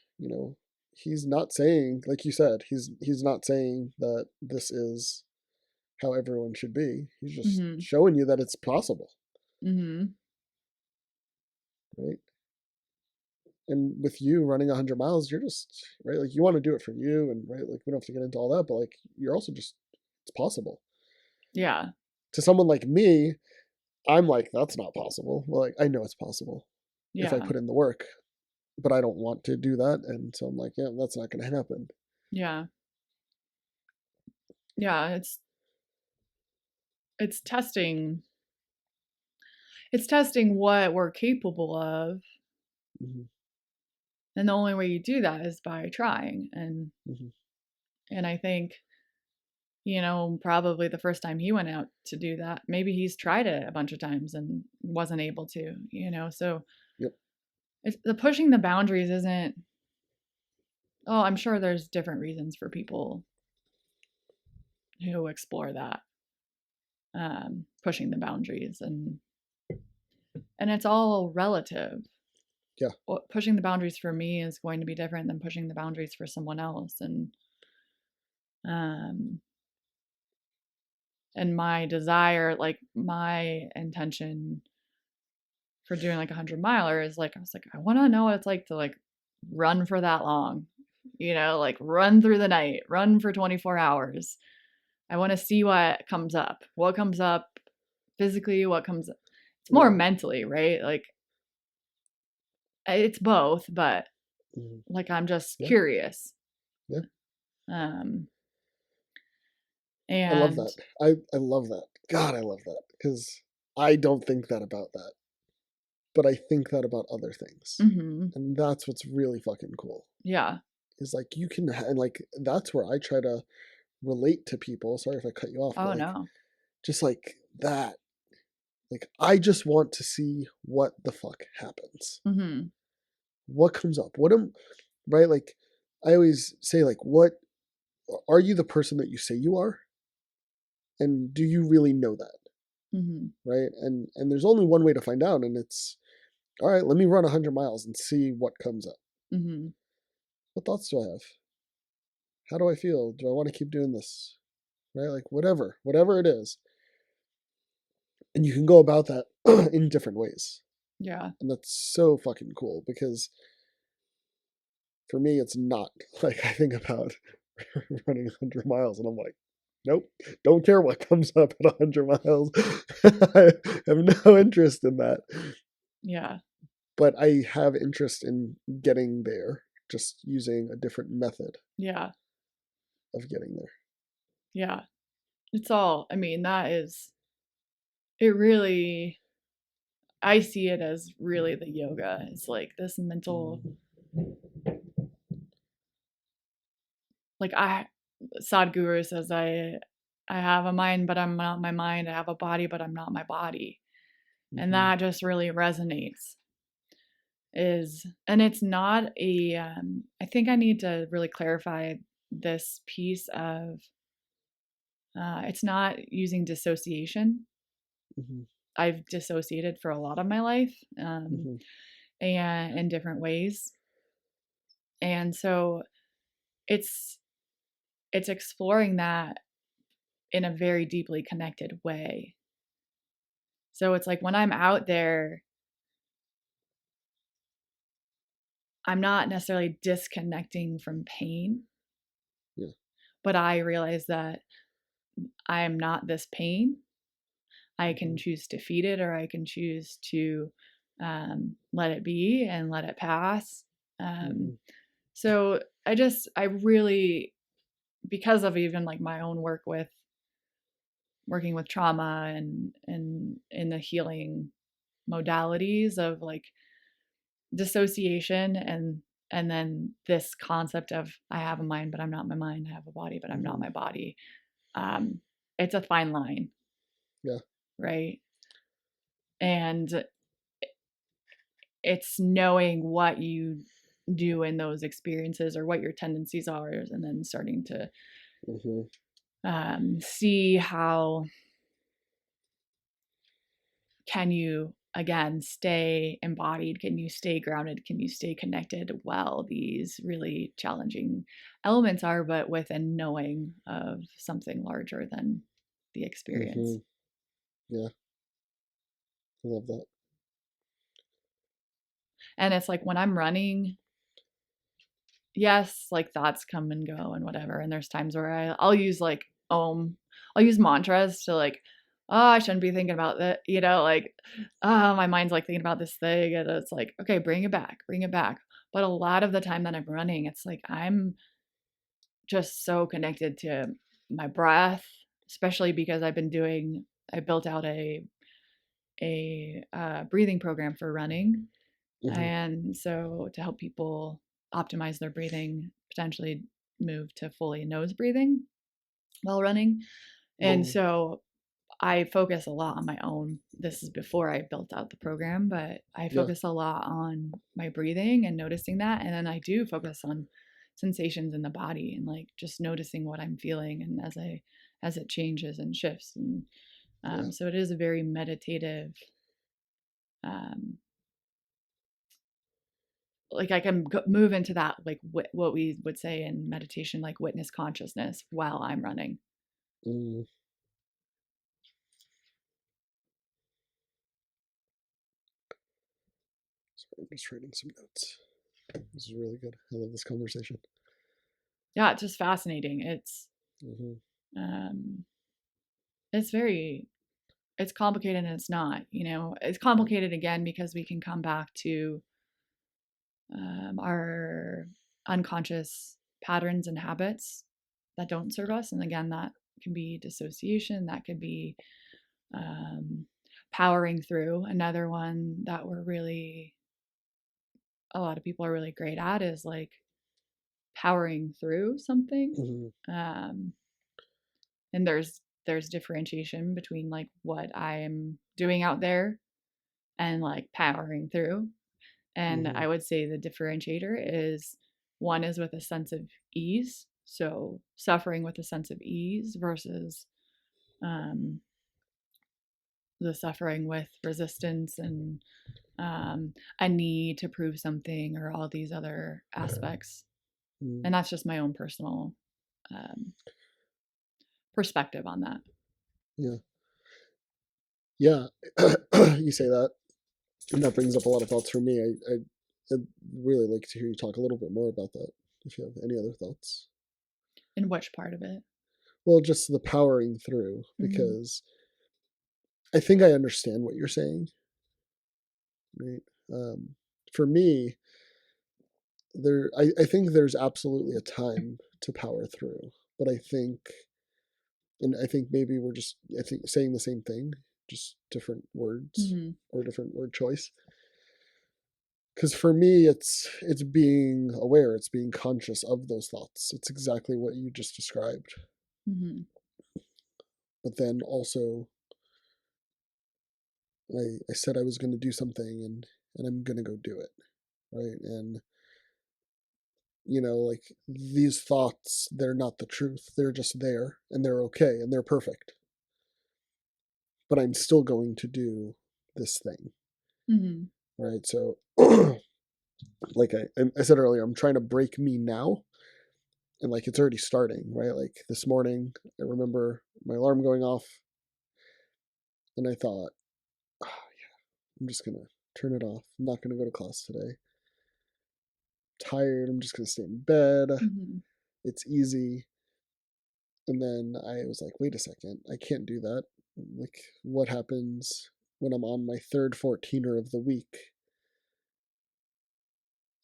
he's not saying, like you said, he's not saying that this is how everyone should be. He's just showing you that it's possible. Right? And with you running 100 miles, you're just, right, like you want to do it for you, and right, like we don't have to get into all that, but like you're also just, it's possible. Yeah. To someone like me, I'm like, that's not possible. Well, like I know it's possible if I put in the work, but I don't want to do that, and so I'm like, yeah, that's not going to happen. Yeah. Yeah, it's testing what we're capable of. And the only way you do that is by trying. And and I think, probably the first time he went out to do that, maybe he's tried it a bunch of times and wasn't able to, so it's, the pushing the boundaries isn't, I'm sure there's different reasons for people who explore that, pushing the boundaries, and it's all relative. Yeah. Pushing the boundaries for me is going to be different than pushing the boundaries for someone else. And my desire, like my intention for doing like 100-miler is like, I was like, I want to know what it's like to like run for that long, like run through the night, run for 24 hours. I want to see what comes up physically, what comes up. It's more mentally, right? Like it's both, but like I'm just curious. Yeah. And I love that. I love that. God, I love that, because I don't think that about that, but I think that about other things, and that's what's really fucking cool. Yeah, is like you can, and like that's where I try to relate to people. Sorry if I cut you off. Oh, but no. Just like that. Like I just want to see what the fuck happens. What comes up? Right? Like I always say, like, what are you the person that you say you are? And do you really know that? Right? And there's only one way to find out, and it's, all right, let me run 100 miles and see what comes up. What thoughts do I have? How do I feel? Do I want to keep doing this? Right? Like whatever it is. And you can go about that in different ways. Yeah. And that's so fucking cool, because for me, it's not like I think about running 100 miles and I'm like, nope, don't care what comes up at 100 miles. I have no interest in that. Yeah. But I have interest in getting there, just using a different method. Yeah. Of getting there. Yeah. It's all, I mean, it really, I see it as really the yoga. It's like this mental, like Sadhguru says, I have a mind, but I'm not my mind. I have a body, but I'm not my body. And that just really resonates. And it's not I think I need to really clarify this piece of, it's not using dissociation. I've dissociated for a lot of my life, and in different ways. And so it's exploring that in a very deeply connected way. So it's like when I'm out there, I'm not necessarily disconnecting from pain, but I realize that I am not this pain. I can choose to feed it, or I can choose to let it be and let it pass. So I really, because of even like my own work with working with trauma and in the healing modalities of like dissociation and then this concept of I have a mind but I'm not my mind, I have a body but I'm not my body. It's a fine line. Yeah. Right. And it's knowing what you do in those experiences or what your tendencies are, and then starting to see how can you again stay embodied, can you stay grounded, can you stay connected while these really challenging elements are, but with a knowing of something larger than the experience. Yeah, I love that. And it's like when I'm running, yes, like thoughts come and go and whatever. And there's times where I'll use like I'll use mantras to like, oh, I shouldn't be thinking about that, like, oh, my mind's like thinking about this thing. And it's like, okay, bring it back, bring it back. But a lot of the time that I'm running, it's like I'm just so connected to my breath, especially because I built out a breathing program for running. And so to help people optimize their breathing, potentially move to fully nose breathing while running. And so I focus a lot on my own. This is before I built out the program, but I focus a lot on my breathing and noticing that. And then I do focus on sensations in the body and like just noticing what I'm feeling and as it changes and shifts. And so it is a very meditative like I can move into that, like what we would say in meditation, like witness consciousness while I'm running. Sorry, I'm just writing some notes. This is really good. I love this conversation. Yeah, it's just fascinating. It's very, it's complicated and it's not, it's complicated again because we can come back to our unconscious patterns and habits that don't serve us. And again, that can be dissociation, that could be powering through. Another one that a lot of people are really great at is like powering through something. And there's differentiation between like what I'm doing out there and like powering through. And I would say the differentiator is one is with a sense of ease. So suffering with a sense of ease versus the suffering with resistance and a need to prove something or all these other aspects. And that's just my own personal perspective on that. Yeah. Yeah. You say that, and that brings up a lot of thoughts for me. I'd really like to hear you talk a little bit more about that, if you have any other thoughts. In which part of it? Well, just the powering through, because I think I understand what you're saying. Right. For me, I think there's absolutely a time to power through, but I think maybe we're just saying the same thing, just different words or different word choice. Because for me, it's being aware, it's being conscious of those thoughts. It's exactly what you just described. But then also, I said I was going to do something, and I'm going to go do it, right? And like these thoughts, they're not the truth. They're just there, and they're okay, and they're perfect. But I'm still going to do this thing, right? So, like I said earlier, I'm trying to break me now, and like it's already starting, right? Like this morning, I remember my alarm going off, and I thought, oh yeah, I'm just gonna turn it off. I'm not gonna go to class today. Tired. I'm just gonna stay in bed. It's easy. And then I was like, wait a second, I can't do that. Like, what happens when I'm on my third 14er of the week?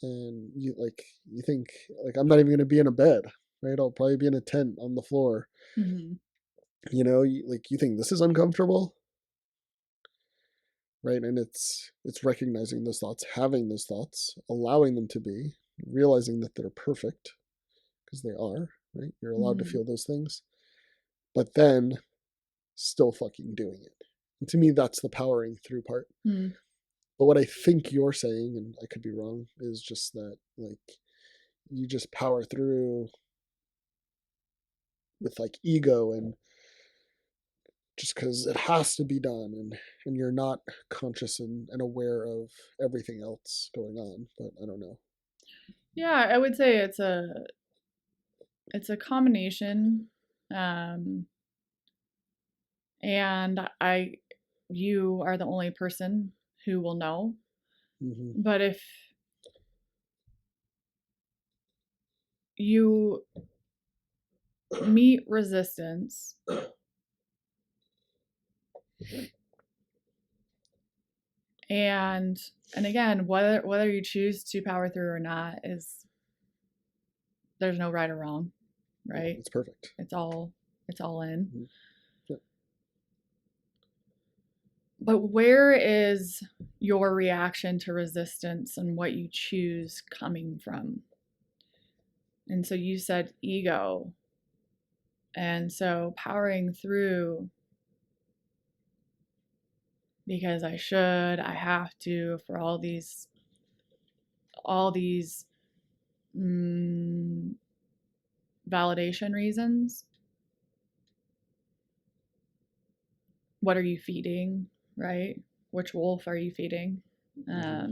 And you think like I'm not even gonna be in a bed, right? I'll probably be in a tent on the floor. like you think this is uncomfortable, right? And it's recognizing those thoughts, having those thoughts, allowing them to be, realizing that they're perfect because they are, right? You're allowed to feel those things, but then still fucking doing it. And to me, that's the powering through part. But what I think you're saying, and I could be wrong, is just that like you just power through with like ego and just because it has to be done, and you're not conscious and aware of everything else going on. But I don't know. Yeah, I would say it's a combination, and you are the only person who will know. But if you meet resistance, and again, whether you choose to power through or not is, there's no right or wrong, right? It's perfect. It's all in. Yeah. But where is your reaction to resistance and what you choose coming from? And so you said ego. And so powering through because I have to, for all these validation reasons. What are you feeding, right? Which wolf are you feeding? Yeah.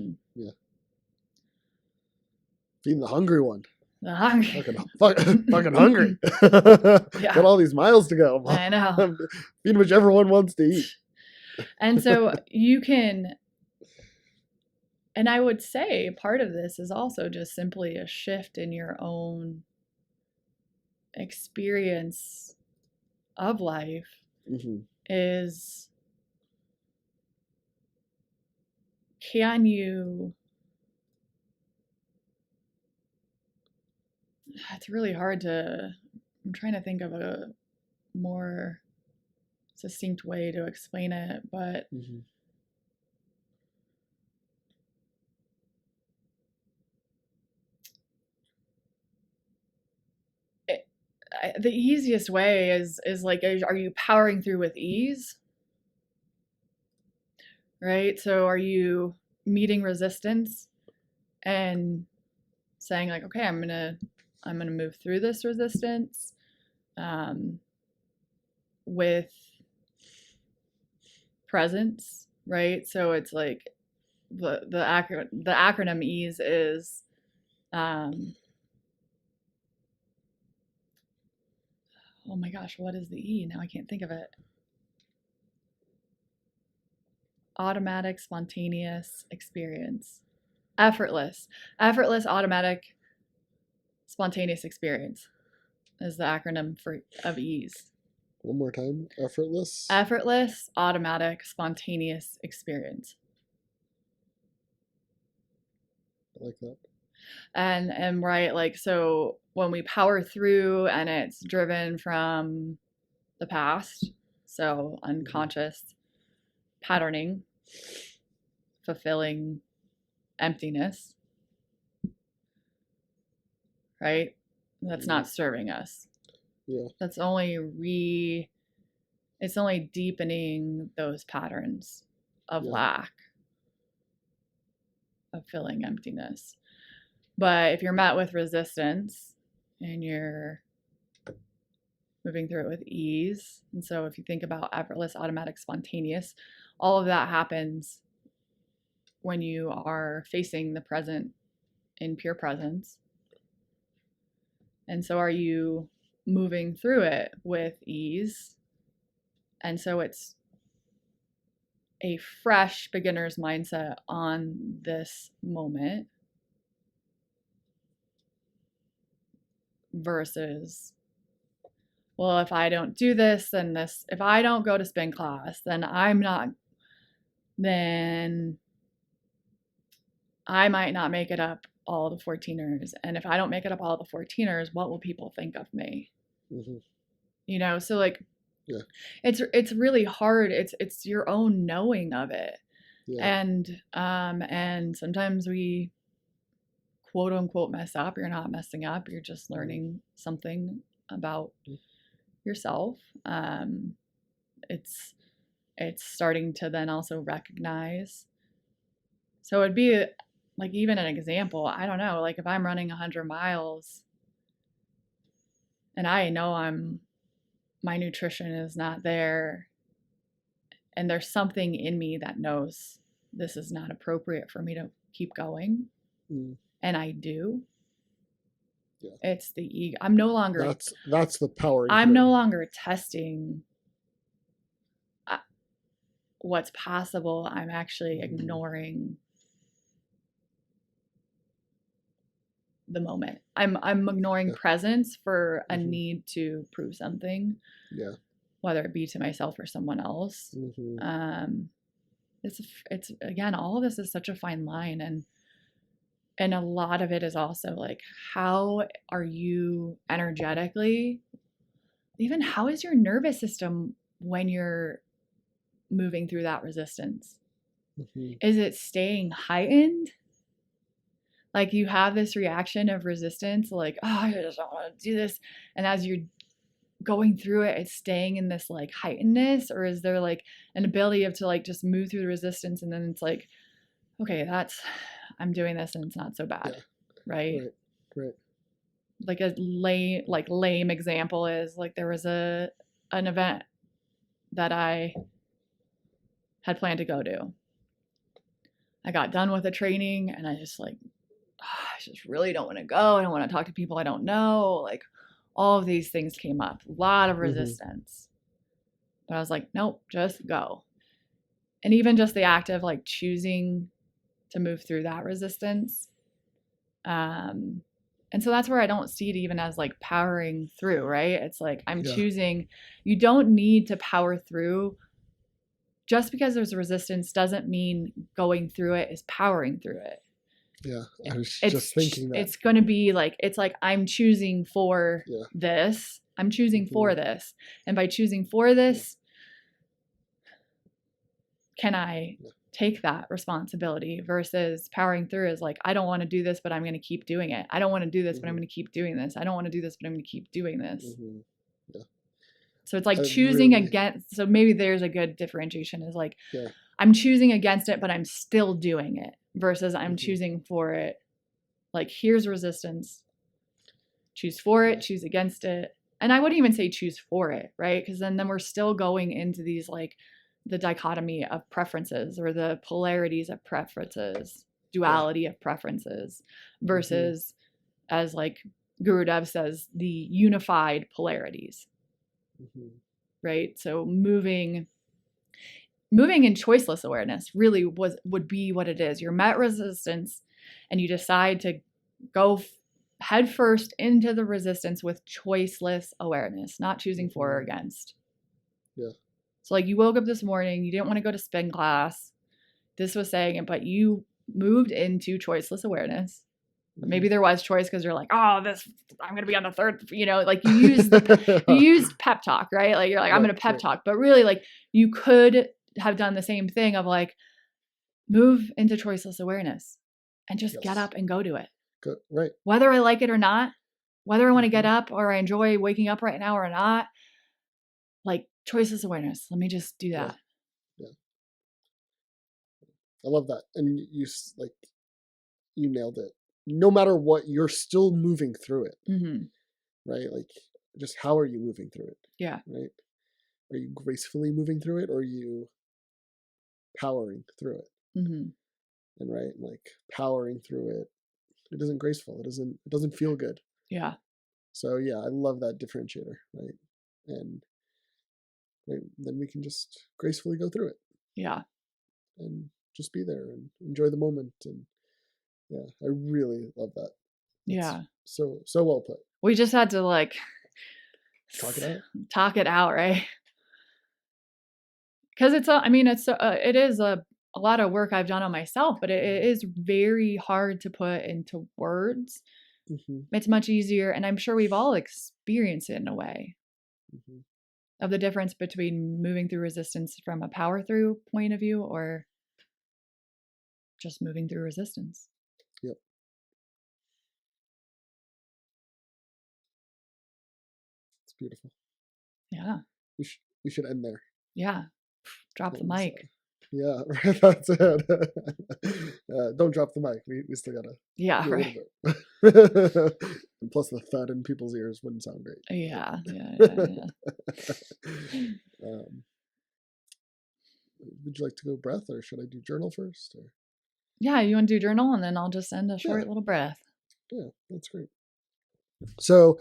Feeding the hungry one. The hungry. Fucking hungry. Yeah. Got all these miles to go. I know. Feed whichever one wants to eat. And so you can, and I would say part of this is also just simply a shift in your own experience of life. Is, can you, it's really hard to, I'm trying to think of a more succinct way to explain it, but the easiest way is like, are you powering through with ease? Right? So are you meeting resistance and saying like, okay, I'm gonna move through this resistance with presence, right? So it's like the acronym ease is oh my gosh, what is the E? Now I can't think of it. Automatic, spontaneous experience. Effortless, automatic, spontaneous experience is the acronym of ease. One more time. Effortless, automatic, spontaneous experience. I like that. And right, like, so when we power through and it's driven from the past, so unconscious patterning, fulfilling emptiness, right? That's not serving us. Yeah. That's only it's only deepening those patterns of lack, of filling emptiness. But if you're met with resistance and you're moving through it with ease, and so if you think about effortless, automatic, spontaneous, all of that happens when you are facing the present in pure presence. And so are you moving through it with ease? And so it's a fresh beginner's mindset on this moment versus, well, if I don't do this, then this, if I don't go to spin class, then then I might not make it up all the 14ers. And if I don't make it up all the 14ers, what will people think of me? So like, It's really hard. It's your own knowing of it. Yeah. And sometimes we quote unquote mess up. You're not messing up. You're just learning something about yourself. It's starting to then also recognize. So it'd be like, even an example, I don't know, like if I'm running 100 miles and I know my nutrition is not there, and there's something in me that knows this is not appropriate for me to keep going, and I do. Yeah. It's the ego. I'm no longer. That's the power. I'm no longer testing what's possible. I'm actually ignoring the moment. I'm ignoring presence for a need to prove something. Yeah. Whether it be to myself or someone else. It's again, all of this is such a fine line, and a lot of it is also like, how are you energetically? Even how is your nervous system when you're moving through that resistance? Is it staying heightened? Like you have this reaction of resistance, like, oh, I just don't want to do this. And as you're going through it, it's staying in this like heightenedness, or is there like an ability to like just move through the resistance, and then it's like, okay, I'm doing this and it's not so bad. Yeah. Right. Like a lame example is like, there was an event that I had planned to go to. I got done with the training and I just like, I just really don't want to go. I don't want to talk to people I don't know. Like all of these things came up, a lot of resistance. But I was like, nope, just go. And even just the act of like choosing to move through that resistance. And so that's where I don't see it even as like powering through, right? It's like, I'm choosing. You don't need to power through. Just because there's resistance doesn't mean going through it is powering through it. Yeah, I was just thinking that. It's going to be like, it's like, I'm choosing for this. I'm choosing for this. And by choosing for this, can I take that responsibility, versus powering through is like, I don't want to do this, but I'm going to keep doing it. I don't want to do this, but I'm going to keep doing this. I don't want to do this, but I'm going to keep doing this. Yeah. So it's like choosing against. So maybe there's a good differentiation is like, I'm choosing against it, but I'm still doing it, versus I'm choosing for it. Like, here's resistance. Choose for it, choose against it. And I wouldn't even say choose for it, right? Because then we're still going into these like the dichotomy of preferences, or the polarities of preferences, duality of preferences, versus as like Guru Dev says, the unified polarities. Right? So moving in choiceless awareness really would be what it is. You're met resistance and you decide to go head first into the resistance with choiceless awareness, not choosing for or against. Yeah. So like, you woke up this morning, you didn't want to go to spin class. This was saying it, but you moved into choiceless awareness. Maybe there was choice because you're like, oh, I'm going to be on the third, like you used pep talk, right? Like you're like, I'm going to pep talk, but really like you could have done the same thing of like, move into choiceless awareness and just get up and go do it. Good. Right. Whether I like it or not, whether I want to get up or I enjoy waking up right now or not, like choiceless awareness. Let me just do that. Yeah. I love that. And you nailed it. No matter what, you're still moving through it, right? Like, just how are you moving through it? Yeah. Right? Are you gracefully moving through it, or are you powering through it? And right, like powering through it, it isn't graceful. It doesn't feel good. Yeah. So yeah, I love that differentiator, right? And then we can just gracefully go through it. Yeah. And just be there and enjoy the moment. And yeah, I really love that. That's so well put. We just had to like talk it out, right? Because it is a lot of work I've done on myself, but it is very hard to put into words. It's much easier, and I'm sure we've all experienced it in a way. of the difference between moving through resistance from a power through point of view or just moving through resistance. Yep. It's beautiful. Yeah. We should end there. Yeah. Drop the mic. Yeah, that's it. Don't drop the mic. We still gotta. Yeah, do a right. little bit. And plus, the thud in people's ears wouldn't sound great. Yeah. Would you like to go breath, or should I do journal first? Or? Yeah, you want to do journal, and then I'll just end a short little breath. Yeah, that's great. So,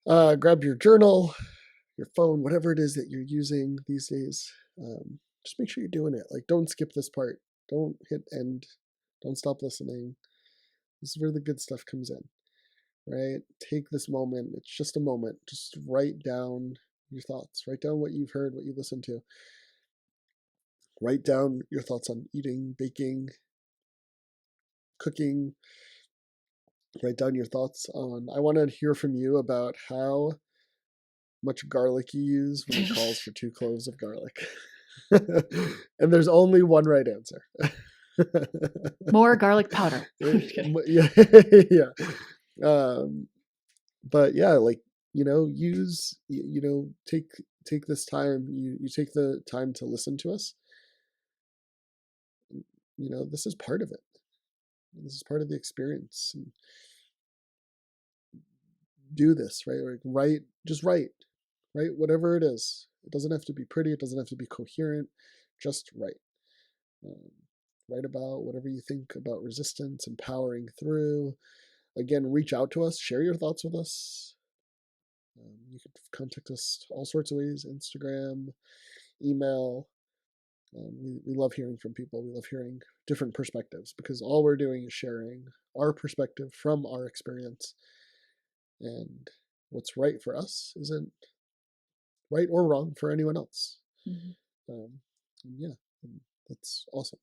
grab your journal, your phone, whatever it is that you're using these days. Just make sure you're doing it. Like, don't skip this part. Don't hit end. Don't stop listening. This is where the good stuff comes in, right? Take this moment. It's just a moment. Just write down your thoughts. Write down what you've heard, what you listened to. Write down your thoughts on eating, baking, cooking. Write down your thoughts on, I want to hear from you about how much garlic you use when it calls for 2 cloves of garlic. And there's only one right answer. More garlic powder. Yeah. But yeah, like, use, take this time, you take the time to listen to us. This is part of it. This is part of the experience. And do this, right? Or just write whatever it is. It doesn't have to be pretty. It doesn't have to be coherent. Just write. Write about whatever you think about resistance and powering through. Again, reach out to us. Share your thoughts with us. You can contact us all sorts of ways. Instagram, email. We love hearing from people. We love hearing different perspectives, because all we're doing is sharing our perspective from our experience. And what's right for us isn't right or wrong for anyone else. And that's awesome.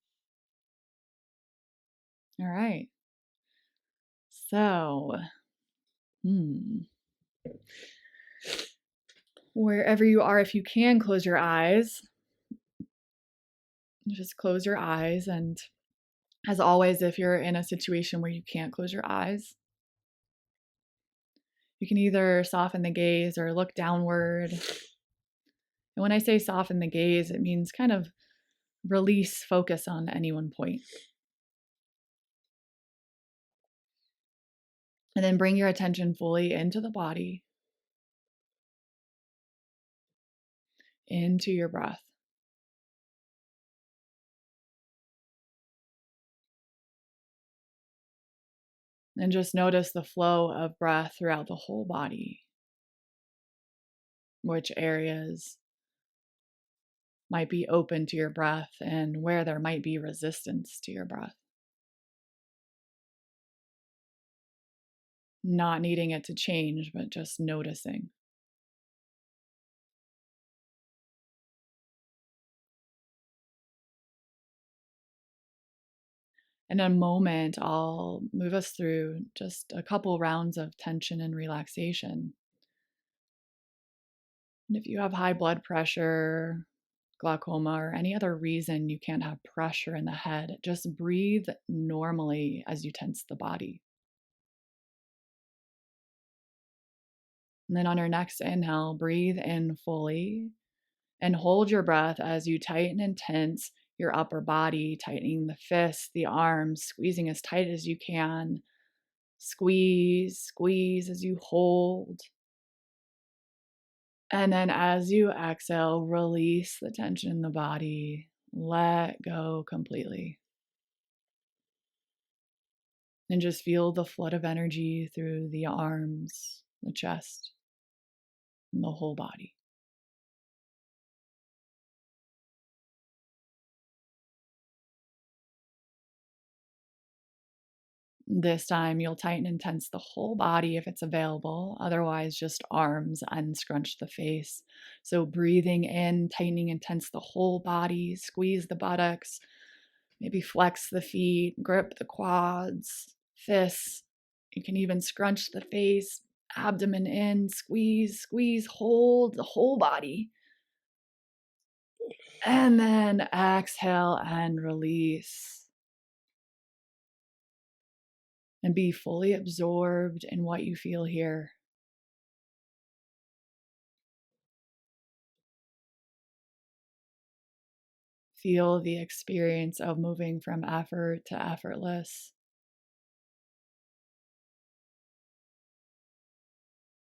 All right. So, wherever you are, if you can close your eyes, just close your eyes. And as always, if you're in a situation where you can't close your eyes, you can either soften the gaze or look downward. And when I say soften the gaze, it means kind of release focus on any one point. And then bring your attention fully into the body, into your breath. And just notice the flow of breath throughout the whole body. Which areas might be open to your breath and where there might be resistance to your breath. Not needing it to change, but just noticing. In a moment, I'll move us through just a couple rounds of tension and relaxation. And if you have high blood pressure, glaucoma, or any other reason you can't have pressure in the head, just breathe normally as you tense the body. And then on your next inhale, breathe in fully and hold your breath as you tighten and tense your upper body, tightening the fists, the arms, squeezing as tight as you can. Squeeze, squeeze as you hold. And then as you exhale, release the tension in the body. Let go completely. And just feel the flood of energy through the arms, the chest, and the whole body. This time you'll tighten and tense the whole body if it's available. Otherwise, just arms, unscrunch the face. So breathing in, tightening and tense the whole body, squeeze the buttocks, maybe flex the feet, grip the quads, fists. You can even scrunch the face, Abdomen in, squeeze, squeeze, hold the whole body. And then exhale and release. And be fully absorbed in what you feel here. Feel the experience of moving from effort to effortless.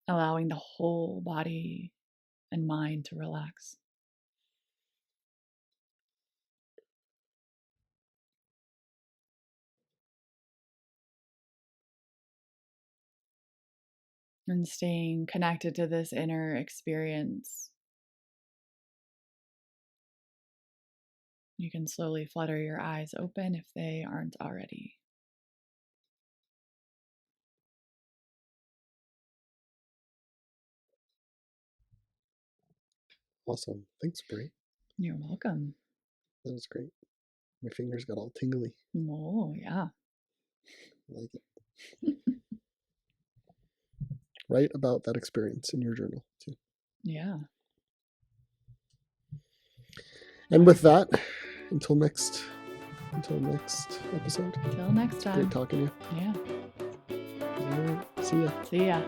Allowing the whole body and mind to relax. And staying connected to this inner experience. You can slowly flutter your eyes open if they aren't already. Awesome. Thanks, Brie. You're welcome. That was great. My fingers got all tingly. Oh, yeah. I like it. Write about that experience in your journal, too. Yeah. And with that, until next episode. Till next time. Great talking to you. Yeah. All right. See ya. See ya.